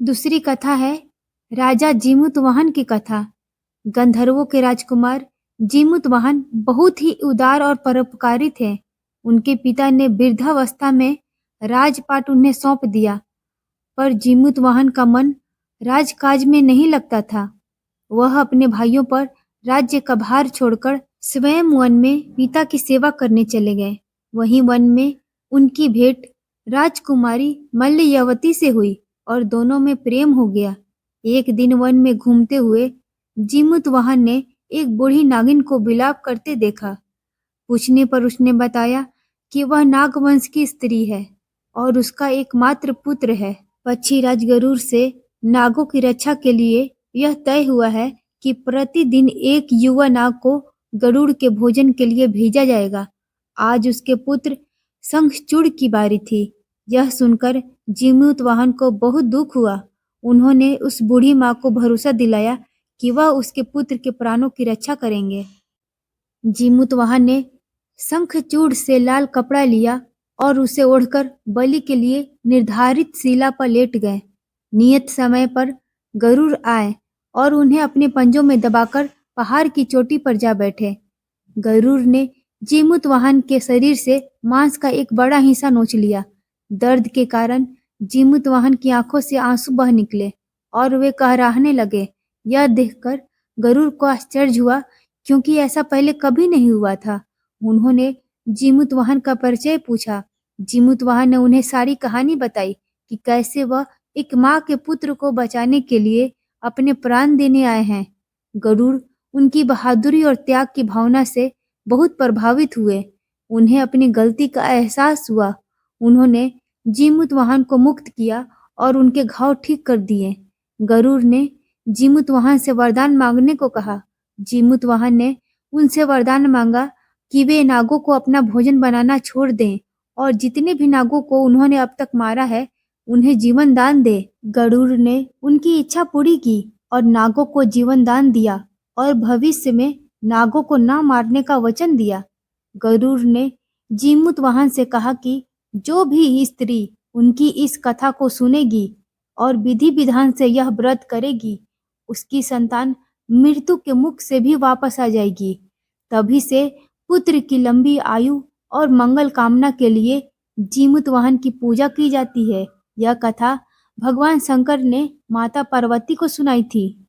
दूसरी कथा है राजा जीमूतवाहन की कथा। गंधर्वों के राजकुमार जीमूतवाहन बहुत ही उदार और परोपकारी थे। उनके पिता ने वृद्धावस्था में राजपाट उन्हें सौंप दिया, पर जीमूतवाहन का मन राजकाज में नहीं लगता था। वह अपने भाइयों पर राज्य का भार छोड़कर स्वयं वन में पिता की सेवा करने चले गए। वहीं वन में उनकी भेंट राजकुमारी मल्लयवती से हुई और दोनों में प्रेम हो गया। एक दिन वन में घूमते हुए जीमूतवाहन ने एक बूढ़ी नागिन को विलाप करते देखा। पूछने पर उसने बताया कि वह नागवंश की स्त्री है और उसका एकमात्र पुत्र है। पक्षी राज गरुड़ से नागों की रक्षा के लिए यह तय हुआ है कि प्रतिदिन एक युवा नाग को गरुड़ के भोजन के लिए भेजा जाएगा। आज उसके पुत्र शंखचूड़ की बारी थी। यह सुनकर जीमूतवाहन को बहुत दुख हुआ। उन्होंने उस बूढ़ी माँ को भरोसा दिलाया कि वह उसके पुत्र के प्राणों की रक्षा करेंगे। जीमूतवाहन ने शंखचूड़ से लाल कपड़ा लिया और उसे ओढ़कर बलि के लिए निर्धारित शिला पर लेट गए। नियत समय पर गरुड़ आए और उन्हें अपने पंजों में दबाकर पहाड़ की चोटी पर जा बैठे। गरुड़ ने जीमूतवाहन के शरीर से मांस का एक बड़ा हिस्सा नोच लिया। दर्द के कारण जीमूतवाहन की आंखों से आंसू बह निकले और वे कहराहने लगे। यह देखकर गरुड़ को आश्चर्य हुआ, क्योंकि ऐसा पहले कभी नहीं हुआ था। उन्होंने जीमूतवाहन का परिचय पूछा। जीमूतवाहन ने उन्हें सारी कहानी बताई कि कैसे वह एक माँ के पुत्र को बचाने के लिए अपने प्राण देने आए हैं। गरुड़ उनकी बहादुरी और त्याग की भावना से बहुत प्रभावित हुए। उन्हें अपनी गलती का एहसास हुआ। उन्होंने जीमूतवाहन को मुक्त किया और उनके घाव ठीक कर दिए। गरुड़ ने जीमूतवाहन से वरदान मांगने को कहा। जीमूतवाहन ने उनसे वरदान मांगा कि वे नागों को अपना भोजन बनाना छोड़ दें और जितने भी नागों को उन्होंने अब तक मारा है उन्हें जीवन दान दे। गरुड़ ने उनकी इच्छा पूरी की और नागों को जीवन दान दिया और भविष्य में नागों को न मारने का वचन दिया। गरुड़ ने जीमूतवाहन से कहा कि जो भी स्त्री उनकी इस कथा को सुनेगी और विधि विधान से यह व्रत करेगी, उसकी संतान मृत्यु के मुख से भी वापस आ जाएगी। तभी से पुत्र की लंबी आयु और मंगल कामना के लिए जीमूतवाहन की पूजा की जाती है। यह कथा भगवान शंकर ने माता पार्वती को सुनाई थी।